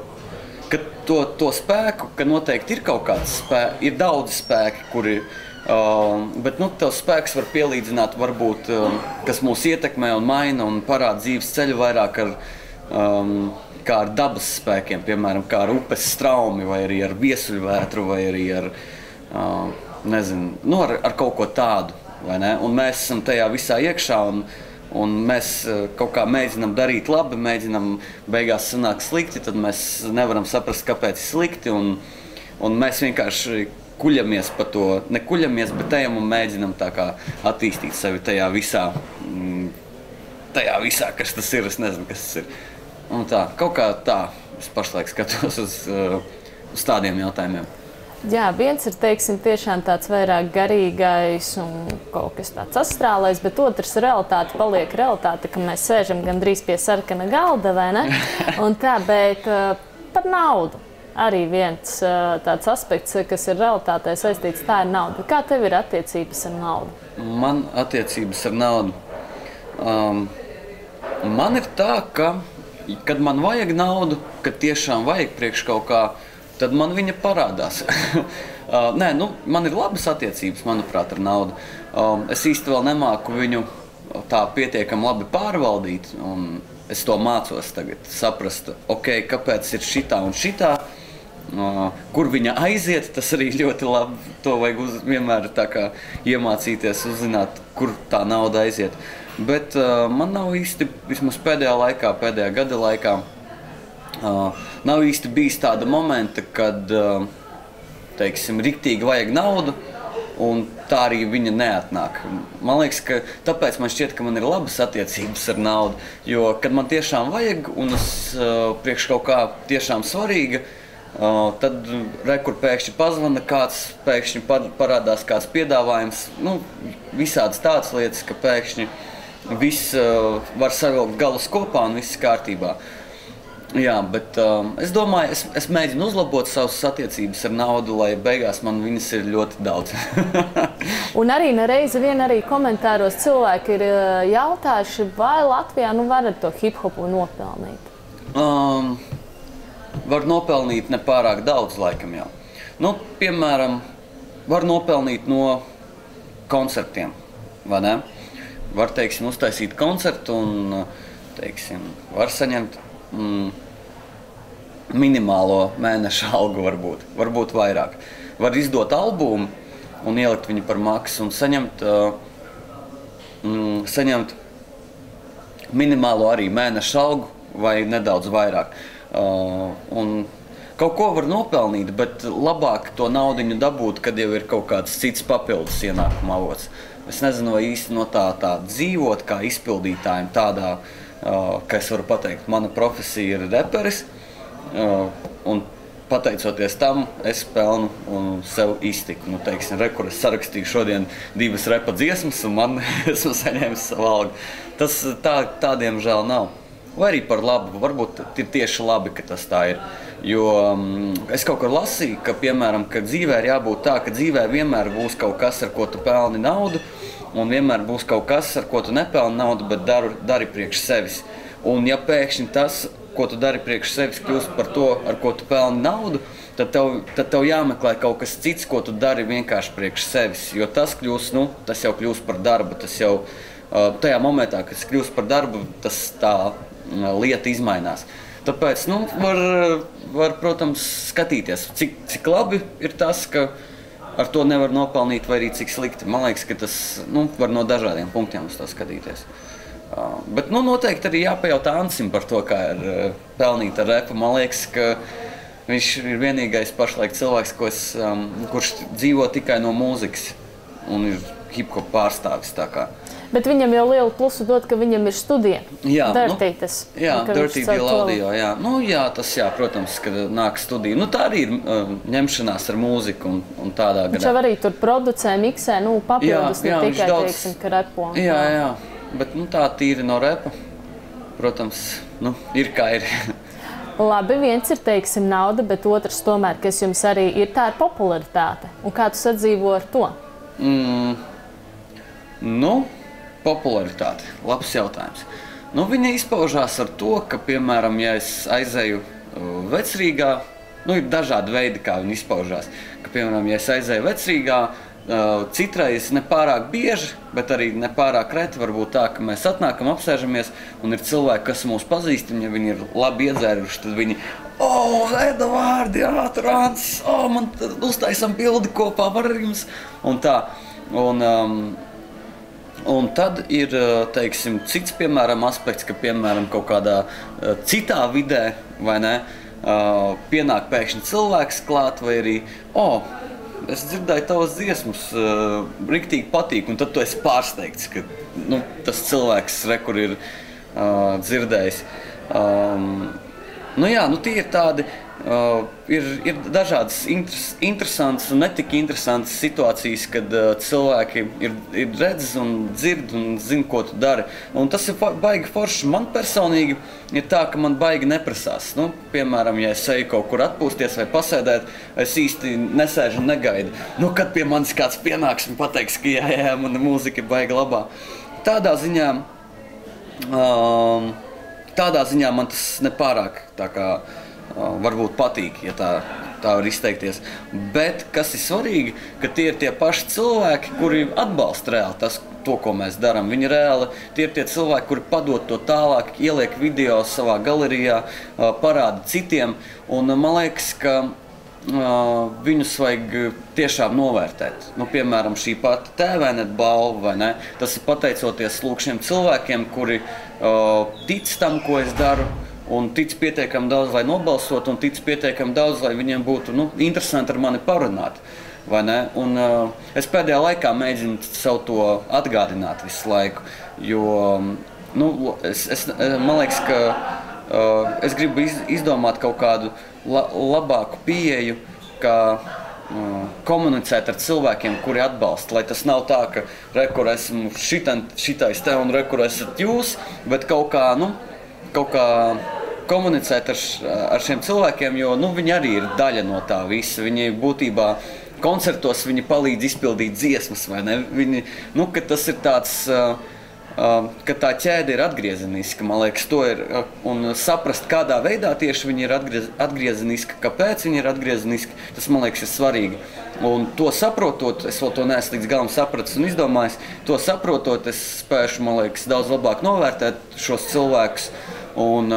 S2: to spēku, ka noteikti ir kaut kāds spēks, ir daudz spēki, kuri bet tavs spēks var pielīdzināt, varbūt, kas mūs ietekmē un maina un parāda dzīves ceļu vairāk kā ar dabas spēkiem, piemēram, kā ar upes straumi, vai arī ar viesuļvētru, vai arī ar, ar kaut ko tādu, vai ne? Un mēs esam tajā visā iekšā, un mēs kaut kā mēģinam darīt labi, mēģinam beigās sanāk slikti, tad mēs nevaram saprast, kāpēc ir slikti, un mēs vienkārši kuļamies pa to, ne kuļamies, bet ejam un mēģinam tā kā attīstīt sevi tajā visā, kas tas ir, es nezinu, kas tas ir. Un tā, kaut kā tā, es pašlaik skatos uz tādiem jautājumiem.
S1: Jā, viens ir, teiksim, tiešām tāds vairāk garīgais un kaut kas tāds astrālais, bet otrs realitāte paliek realitāte, ka mēs sēžam gandrīz pie sarkana galda, vai ne? Un tā, bet par naudu. Arī viens tāds aspekts, kas ir realitātē saistīts, tā ir nauda. Kā tev ir attiecības ar naudu?
S2: Man attiecības ar naudu. Man ir tā, ka, kad man vajag naudu, kad tiešām vajag priekš kaut kā, tad man viņa parādās. Man ir labas attiecības, manuprāt, ar naudu. Es īsti vēl nemāku viņu tā pietiekami labi pārvaldīt, un es to mācos tagad saprast, kāpēc ir šitā un šitā. Kur viņa aiziet, tas arī ļoti labi. To vajag vienmēr tā kā iemācīties, uzzināt, kur tā nauda aiziet. Bet man nav īsti, vismaz pēdējā gada laikā, nav īsti bijis tāda momenta, kad, teiksim, riktīgi vajag naudu, un tā arī viņa neatnāk. Man liekas, ka tāpēc man šķiet, ka man ir labas attiecības ar naudu, jo, kad man tiešām vajag, un es priekš kaut kā tiešām svarīga, tad kur pēkšņi pazvana kāds, pēkšņi parādās kāds piedāvājums, visādas tādas lietas, ka pēkšņi viss var savilkt galus kopā un viss kārtībā. Jā, bet es domāju, es mēģinu uzlabot savas attiecības ar naudu, lai beigās man viņas ir ļoti daudz.
S1: Un arī nereizi vien arī komentāros cilvēki ir jautājuši, vai Latvijā varat to hip-hopu nopelnīt?
S2: Var nopelnīt nepārāk daudz, laikam jau. Piemēram, var nopelnīt no koncertiem, vai ne? Var, teiksim, uztaisīt koncertu un, teiksim, var saņemt minimālo mēneša algu varbūt vairāk. Var izdot albumu un ielikt viņu par maksu un saņemt minimālo arī mēneša algu vai nedaudz vairāk. Un kaut ko var nopelnīt, bet labāk to naudiņu dabūt, kad jau ir kaut kāds cits papildus ienākuma avots. Es nezinu, vai īsti no tā dzīvot kā izpildītājiem tādā, ka es varu pateikt, mana profesija ir reperis, un pateicoties tam, es pelnu un sev iztiku. Teiksim, kur es sarakstīju šodien 2 repa dziesmas, un man esmu saņēmis savu algu. Tas tādiem žēl nav. Vai arī par labu, varbūt ir tieši labi, ka tas tā ir. Jo es kaut kur lasīju, ka, piemēram, ka dzīvē ir jābūt tā, ka dzīvē vienmēr būs kaut kas, ar ko tu pelni naudu, un vienmēr būs kaut kas, ar ko tu nepelni naudu, bet dari priekš sevis. Un ja pēkšņi tas, ko tu dari priekš sevis, kļūst par to, ar ko tu pelni naudu, tad tev jāmeklē kaut kas cits, ko tu dari vienkārši priekš sevis. Jo tas jau kļūst par darbu, tas jau tajā momentā, kad tas kļūst par darbu, tas tā lieta izmainās. Tāpēc, var, protams, skatīties, cik labi ir tas, ka ar to nevar nopelnīt, vai arī cik slikti. Man liekas, ka tas, var no dažādiem punktiem uz to skatīties. Bet, noteikti arī jāpajautā Ansim par to, kā ir pelnīt ar repu. Man liekas, ka viņš ir vienīgais pašlaik cilvēks, kurš dzīvo tikai no mūzikas un ir hip-hop pārstāvis tā kā.
S1: Bet viņam jau lielu plusu dod, ka viņam ir studija.
S2: Jā,
S1: Dirty
S2: Deal Audio, jā. Nu, jā, tas, jā, protams, kad nāk studija. Nu, tā arī ir ņemšanās ar mūziku un tādā gadā.
S1: Viņš jau arī tur producē, miksē, nu, papildus, ne tikai, teiksim, ka repo.
S2: Jā, bet, nu, tā tīri no repa, protams, nu, ir kā ir.
S1: Labi, viens ir, teiksim, nauda, bet otrs tomēr, kas jums arī ir, tā ir popularitāte. Un kā tu sadzīvo ar to?
S2: Nu, popularitāte. Labs jautājums. Nu, viņa izpaužās ar to, ka, piemēram, ja es aizēju Vecrīgā, nu, ir dažādi veidi, kā viņa izpaužās. Ka, piemēram, ja es aizēju Vecrīgā, citreiz nepārāk bieži, bet arī nepārāk reti varbūt tā, ka mēs atnākam, apsēžamies, un ir cilvēki, kas mūs pazīst, un ja viņi ir labi iedzēruši, tad viņi Eda vārdi, jā, Trans, man uztaisam bildi kopā, var ar jums, un tā. Un tad ir, teiksim, cits, piemēram, aspekts, ka, piemēram, kaut kādā citā vidē, vai ne, pienāk pēkšņi cilvēks klāt, vai arī, es dzirdēju tavas dziesmas, riktīgi patīk, un tad tu esi pārsteigts, ka, nu, tas cilvēks, kur ir dzirdējis. Nu jā, nu tie ir tādi, ir dažādas interesantas un netik interesantas situācijas, kad cilvēki ir redz un dzird un zina, ko tu dari. Un tas ir baigi forši. Man personīgi ir tā, ka man baigi neprasās. Nu, piemēram, ja es eju kaut kur atpūsties vai pasēdēt, es īsti nesēžu un negaidu. Nu, kad pie manis kāds pienāks un pateiks, ka jā, mana mūzika ir baigi labā. Tādā ziņā man tas nepārāk tā kā varbūt patīk, ja tā var izteikties. Bet, kas ir svarīgi, ka tie ir tie paši cilvēki, kuri atbalsta reāli to, ko mēs darām. Viņi reāli, tie ir tie cilvēki, kuri padod to tālāk, ieliek video savā galerijā, parāda citiem. Un man liekas, ka viņus vajag tiešām novērtēt. Nu, piemēram, šī pati TVNet balva, vai ne? Tas ir pateicoties lūk šiem cilvēkiem, kuri tic tam, ko es daru, un tic pietiekami daudz, lai nobalsot, un tic pietiekami daudz, lai viņiem būtu interesanti ar mani parunāt. Vai ne? Un es pēdējā laikā mēģinu sev to atgādināt visu laiku, jo man liekas, ka es gribu izdomāt kaut kādu labāku pieeju, kā komunicēt ar cilvēkiem, kuri atbalsta, lai tas nav tā, ka rekur esmu šitais te un rekur esat jūs, bet kaut kā komunicēt ar šiem cilvēkiem, jo viņi arī ir daļa no tā visa. Viņi būtībā koncertos viņi palīdz izpildīt dziesmas, vai ne? Ka tas ir tāds, ka tā ķēde ir atgriezeniska, man liekas, to ir, un saprast, kādā veidā tieši viņi ir atgriezeniski, kāpēc viņi ir atgriezeniski, tas, man liekas, ir svarīgi. Un to saprotot, es vēl to neesmu līdz galam sapratis un izdomājis, to saprotot, es spēšu, man liekas, daudz labāk novērtēt šos cilvēkus un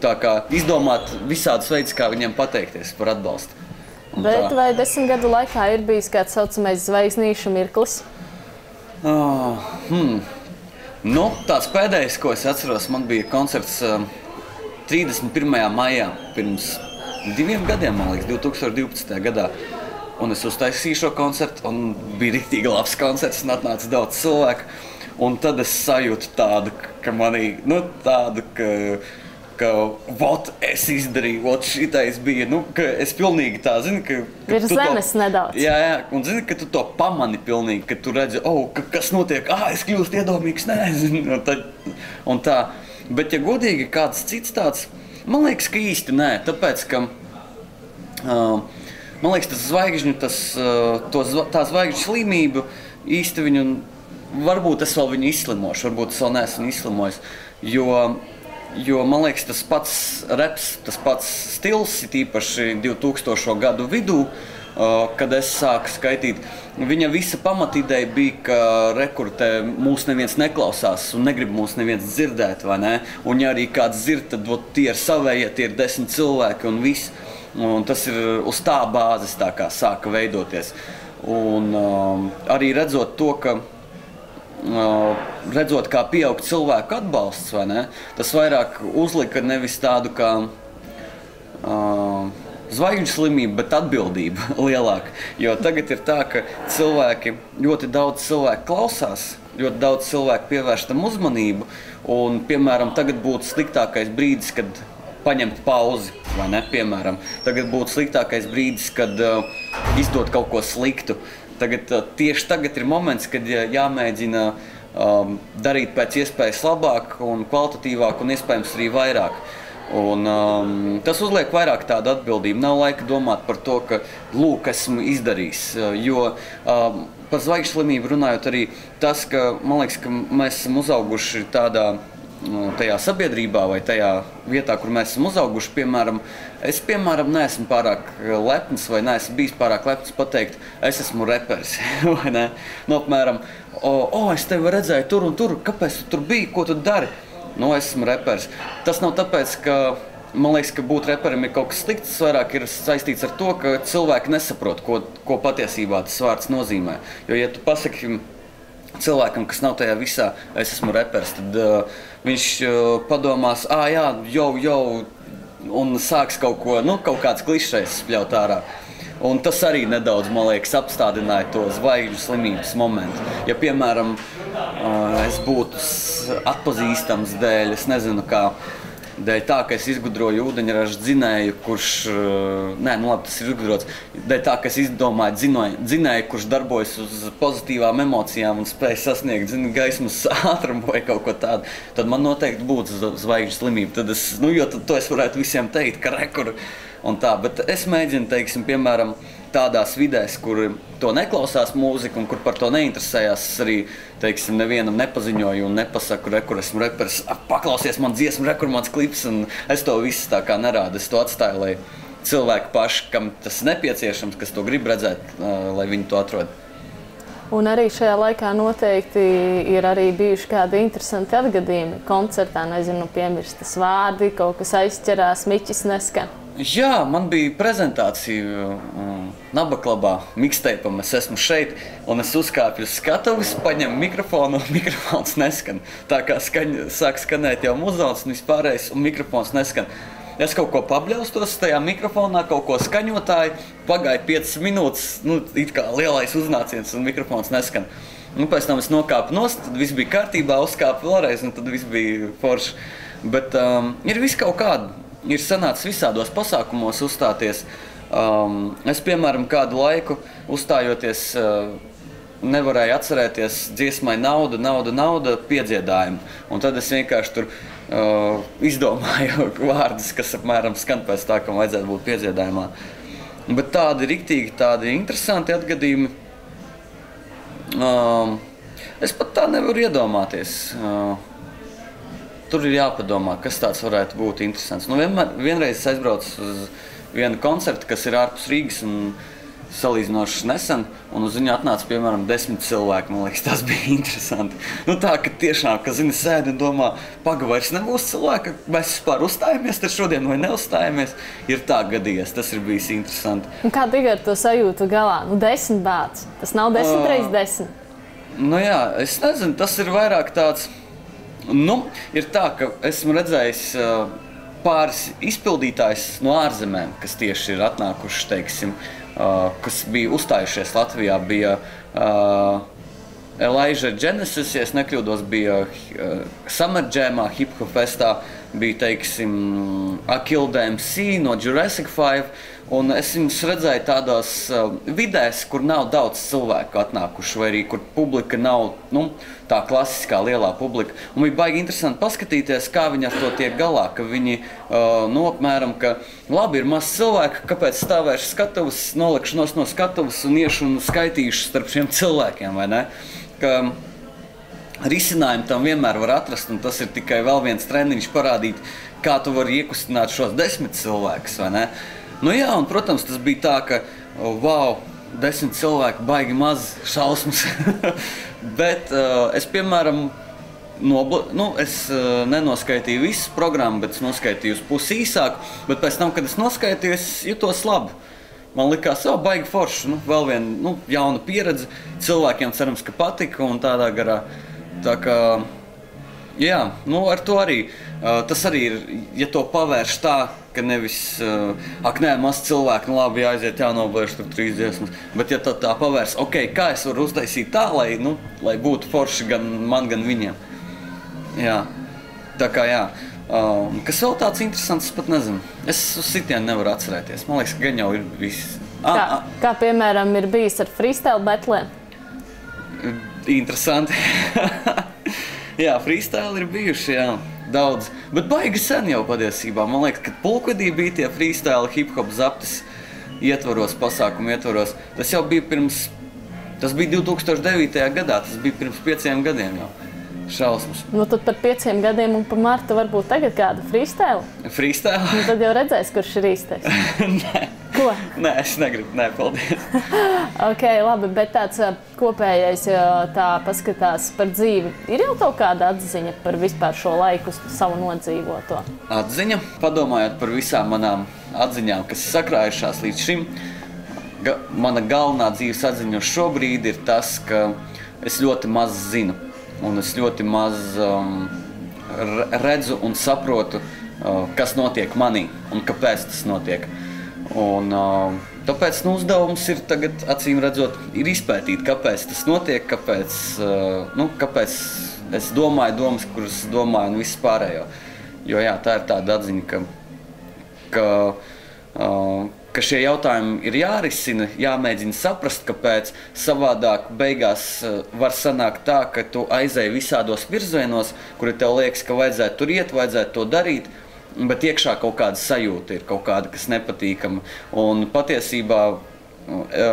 S2: tā kā izdomāt visādus veidus, kā viņiem pateikties par atbalstu.
S1: Bet vai 10 gadu laikā ir bijis kāds saucamais zvaigznīšu mirklis?
S2: Tāds pēdējais, ko es atceros, man bija koncerts 31. maijā, pirms 2 gadiem, man liekas, 2012. gadā. Un es uztaisīju šo koncertu, un bija riktīgi labs koncerts, un atnāca daudz cilvēku. Un tad es sajūtu tādu, ka manī, vot es izdarīju, vot šitais bija, ka es pilnīgi tā, zini, ka
S1: ir zemes nedaudz.
S2: Jā, un zini, ka tu to pamani pilnīgi, ka tu redzi, kas notiek, es kļūstu iedomīgs, nezinu, un tā. Bet, ja godīgi kāds cits tāds, man liekas, ka īsti nē, tāpēc, ka, man liekas, tas zvaigžņu, tā zvaigžņu slimību, īsti viņu, varbūt es vēl viņu izslimošu, varbūt es vēl neesmu izslimojis, jo man liekas, tas pats reps, tas pats stils, tīpaši 2000. gadu vidū, kad es sāku skaitīt, viņa visa pamatideja bija, ka rekurte mūs neviens neklausās un negrib mūs neviens dzirdēt, vai ne? Un ja arī kāds dzird, tad tie ir savējie, tie ir 10 cilvēki un viss. Un tas ir uz tā bāzes tā kā sāka veidoties. Un arī redzot to, ka redzot, kā pieaug cilvēku atbalsts, vai ne? Tas vairāk uzlika nevis tādu kā zvaigžņu slimība, bet atbildība lielāka. Jo tagad ir tā, ka ļoti daudz cilvēku klausās, ļoti daudz cilvēku pievērš tam uzmanību, un, piemēram, tagad būtu sliktākais brīdis, kad paņemt pauzi, vai ne, piemēram. Tagad būtu sliktākais brīdis, kad izdot kaut ko sliktu. Tieši tagad ir moments, kad jāmēģina darīt pēc iespējas labāk un kvalitatīvāk un iespējams arī vairāk. Un, tas uzliek vairāk tādu atbildību. Nav laika domāt par to, ka lūk, esmu izdarījis. Jo par zvaigžņu slimību runājot arī tas, ka man liekas, ka mēs esam uzauguši tajā sabiedrībā vai tajā vietā, kur mēs esam uzauguši. Es neesmu pārāk lepns vai neesmu bijis pārāk lepns pateikt, es esmu reperis. Vai ne? Apmēram, es tevi redzēju tur un tur, kāpēc tu tur biji, ko tu dari? Es esmu reperis. Tas nav tāpēc, ka man liekas, ka būt reperim ir kaut kas slikts, tas vairāk ir saistīts ar to, ka cilvēki nesaprot, ko patiesībā tas vārds nozīmē. Jo, ja tu pasaki cilvēkam, kas nav tajā visā, es esmu reperis, tad viņš padomās, un sāks kaut kāds klišejs spļaut ārā. Un tas arī nedaudz, man liekas, apstādināja to zvaigžņu slimības momentu. Ja, piemēram, es būtu atpazīstams dēļ, es nezinu kā, dēļ tā, ka es izgudroju ūdeņraža dzinēju, kurš, tas ir izgudrots, dēļ tā, ka es izdomāju dzinēju, kurš darbojas uz pozitīvām emocijām un spēj sasniegt gaismas ātrumu vai kaut ko tādu, tad man noteikti būtu zvaigžņu slimība. Tad to es varētu visiem teikt, ka rekur un tā, bet es mēģinu, piemēram, tādās vidēs, kur to neklausās mūzika un kur par to neinteresējās, arī, nevienam nepaziņoju un nepasaku, rekur esmu reperis, paklausies man dziesmu, rekur mans klips, un es to visu tā kā nerādu, es to atstāju, lai cilvēki paši, kam tas nepieciešams, kas to grib redzēt, lai viņi to atrod.
S1: Un arī šajā laikā noteikti ir arī bijuši kādi interesanti atgadījumi koncertā, nezinu, piemirstas vārdi, kaut kas aizķerās, miķis neskan.
S2: Jā, man bija prezentācija Nabaklabā, mixtapeam, es esmu šeit, un es uzkāpju uz skatuves, paņemu mikrofonu, un mikrofons neskan. Tā kā sāk skanēt jau muzons un vispārējais, un mikrofons neskan. Es kaut ko pabļaustos tajā mikrofonā, kaut ko skaņotāju, pagāja 5 minūtes, it kā lielais uznāciens, un mikrofons neskan. Pēc tam es nokāpu nost, tad viss bija kārtībā, uzkāpu vēlreiz, un tad viss bija forši. Bet ir viss kaut kāda. Ir sanācis visādos pasākumos uzstāties. Es, piemēram, kādu laiku uzstājoties, nevarēju atcerēties dziesmai nauda piedziedājumu. Un tad es vienkārši tur izdomāju vārdus, kas apmēram skan pēc tā, kam vajadzētu būt piedziedājumā. Bet tādi riktīgi, tādi interesanti atgadījumi. Es pat tā nevaru iedomāties. Tur ir jāpadomā, kas tāds varētu būt interesants. Vienreiz es aizbraucu uz vienu koncertu, kas ir ārpus Rīgas un salīdzinoši nesen, un uz viņu atnāca, piemēram, 10 cilvēki. Man liekas, tas bija interesanti. Tā, ka tiešām, ka sēdi un domā, vairs nebūs cilvēki, mēs vispār uzstājamies te šodien vai neuzstājamies. Ir tā gadījies, tas ir bijis interesanti.
S1: Un kā tikai ar to sajūtu galā? 10 bāds, tas nav 10 reiz 10.
S2: Jā, es nezinu, tas ir vairāk tāds. Ir tā, ka esmu redzējis pāris izpildītājus no ārzemēm, kas tieši ir atnākuši, kas bija uzstājušies Latvijā. Bija Elijah Genesis, ja es nekļūdos, bija Summer Jamā, Hip Hop Festā, bija, Akil MC no Jurassic 5. Un es viņus redzēju tādās vidēs, kur nav daudz cilvēku atnākuši, vai arī kur publika nav tā klasiskā lielā publika. Un bija baigi interesanti paskatīties, kā viņi ar to tiek galā, ka viņi, apmēram, ka labi, ir maz cilvēku, kāpēc stāvēšu skatuves, nolikšu no skatuves un iešu un skaitīšu starp šiem cilvēkiem, vai ne? Ka risinājumu tam vienmēr var atrast, un tas ir tikai vēl viens treniņš parādīt, kā tu vari iekustināt šos 10 cilvēkus, vai ne? Un, protams, tas bija tā, ka, 10 cilvēki, baigi maz šausmas. Bet es, piemēram, es nenoskaitīju visu programmu, bet es noskaitīju uz pusi īsāku. Bet pēc tam, kad es noskaitīju, es jutos labi. Man likās, baigi forši, vēl viena jauna pieredze. Cilvēkiem cerams, ka patika un tādā garā. Tā kā, jā, ar to arī Tas arī ir, ja to pavērš tā, ka nevis, ak, nē, maz cilvēki, nu labi, jāaiziet, jānoblēš tur 3 dziesmas, bet ja tā pavērs, ok, kā es varu uztaisīt tā, lai būtu forši gan man, gan viņiem. Jā, tā kā jā. Kas vēl tāds interesants, es pat nezinu. Es uz sitienu nevaru atcerēties. Man liekas, ka gan jau ir viss.
S1: Kā piemēram ir bijis ar freestyle battlēm?
S2: Interesanti. Jā, freestyle ir bijuši, jā. Daudz, bet baigi sen jau patiesībā. Man liekas, ka Pulkvedī bija tie freestyle hip-hop zaptis ietvaros, pasākumu ietvaros. Tas jau bija tas bija 2009. Gadā, tas bija pirms 5 gadiem jau. Šausmas.
S1: Nu tad par 5 gadiem un par Martu varbūt tagad kāda freestyle?
S2: Freestyle?
S1: Nu tad jau redzēs, kurš ir īstais.
S2: Nē.
S1: Ko?
S2: Nē, es negribu, nē, paldies.
S1: Ok, labi, bet tāds kopējais, ja tā paskatās par dzīvi, ir jau kaut kāda atziņa par vispār šo laiku savu nodzīvoto?
S2: Atziņa? Padomājot par visām manām atziņām, kas ir sakrājušās līdz šim, mana galvenā dzīves atziņa uz šobrīd ir tas, ka es ļoti maz zinu. Un es ļoti maz redzu un saprotu, kas notiek manī un kāpēc tas notiek. Un, tāpēc uzdevums ir tagad, acīm redzot, ir izpētīt, kāpēc tas notiek, kāpēc es domāju domas, kuras domāju un viss pārējo. Jo jā, tā ir tāda atziņa, ka šie jautājumi ir jārisina, jāmēģina saprast, kāpēc savādāk beigās var sanākt tā, ka tu aizēji visādos virzienos, kuri tev liekas, ka vajadzētu tur iet, vajadzētu to darīt, bet iekšā kaut kāda sajūta ir, kaut kāda, kas nepatīkama. Un patiesībā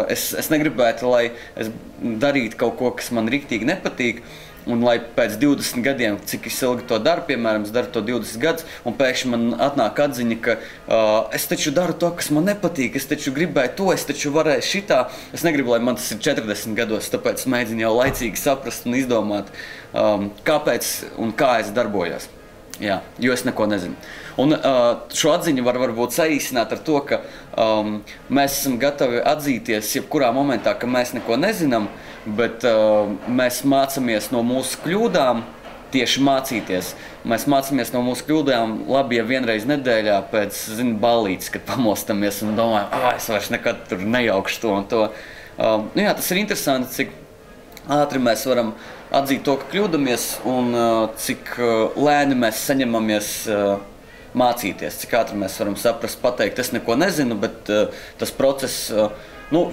S2: es negribētu, lai es darītu kaut ko, kas man riktīgi nepatīk, un lai pēc 20 gadiem, cik es ilgi to daru, piemēram, es daru to 20 gadus, un pēkšņi man atnāk atziņa, ka es taču daru to, kas man nepatīk, es taču gribēju to, es taču varēju šitā. Es negribu, lai man tas ir 40 gados, tāpēc mēģinu jau laicīgi saprast un izdomāt, kāpēc un kā es darbojos. Jā, jo es neko nezinu. Un šo atziņu varbūt saīsināt ar to, ka mēs esam gatavi atzīties jebkurā momentā, ka mēs neko nezinām, bet mēs mācāmies no mūsu kļūdām tieši mācīties. Mēs mācāmies no mūsu kļūdām labi, ja vienreiz nedēļā pēc, ballītes, kad pamostamies un domājam, es vairs nekad tur nejaukšu to un to. Jā, tas ir interesanti, cik ātri mēs varam atzīt to, ka kļūdamies un cik lēni mēs saņemamies mācīties, cik ātri mēs varam saprast, pateikt, es neko nezinu, bet tas process,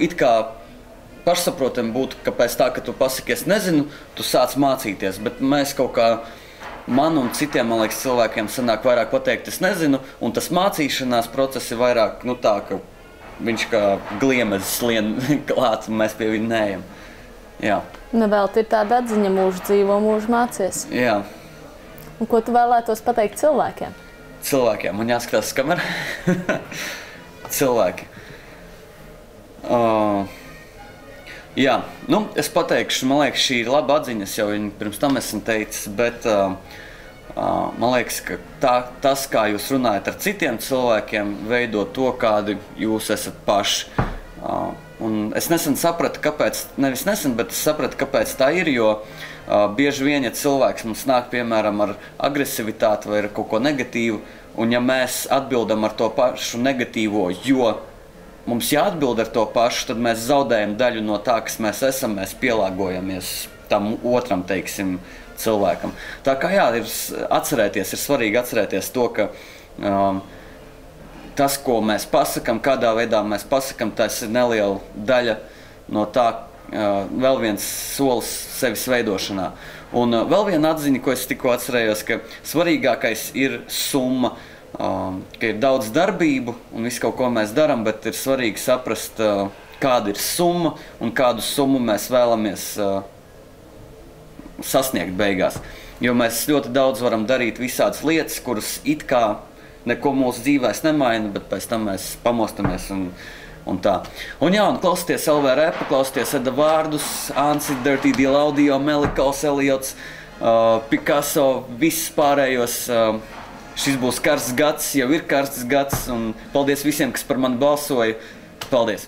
S2: it kā pašsaprotam būtu, ka pēc tā, ka tu pasaki, es nezinu, tu sāc mācīties, bet mēs kaut kā, man un citiem, man liekas, cilvēkiem sanāk vairāk pateikt, es nezinu, un tas mācīšanās process ir vairāk, tā, ka viņš kā gliemezis lien klāt, un mēs pie viņa neejam. Jā.
S1: Nevelti ir tāda atziņa, mūžu dzīvo, mūžu mācies.
S2: Jā.
S1: Un ko tu vēlētos pateikt cilvēkiem?
S2: Cilvēkiem. Man jāskatās kamera. Cilvēki. Jā, es pateikšu, man liekas, šī ir laba atziņa, jau viņu pirms tam esmu teicis, bet man liekas, ka tas, kā jūs runājat ar citiem cilvēkiem, veido to, kādi jūs esat paši. Un es nesen sapratu, kāpēc, nevis nesen, bet es sapratu, kāpēc tā ir, jo bieži vien, ja cilvēks mums nāk, piemēram, ar agresivitāti vai ar kaut ko negatīvu, un ja mēs atbildam ar to pašu negatīvo, jo mums jāatbild ar to pašu, tad mēs zaudējam daļu no tā, kas mēs esam, mēs pielāgojamies tam otram, teiksim, cilvēkam. Tā kā jā, ir svarīgi atcerēties to, ka tas, ko mēs pasakam, kādā veidā mēs pasakam, tas ir neliela daļa no tā, vēl viens solis sevis veidošanā. Un vēl viena atziņa, ko es tikko atcerējos, ka svarīgākais ir summa, ka ir daudz darbību un visu kaut ko mēs daram, bet ir svarīgi saprast, kāda ir summa un kādu summu mēs vēlamies sasniegt beigās. Jo mēs ļoti daudz varam darīt visādas lietas, kuras it kā neko mūsu dzīvēs nemaina, bet pēc tam mēs pamostamies un tā. Un jā, un klausieties LV Repu, klausieties Eda Vārdus, Ansi, Dirty Deal Audio, Melikaus, Eliots, Picasso, visus pārējos. Šis būs karsts gads, jau ir karsts gads, un paldies visiem, kas par mani balsoja. Paldies!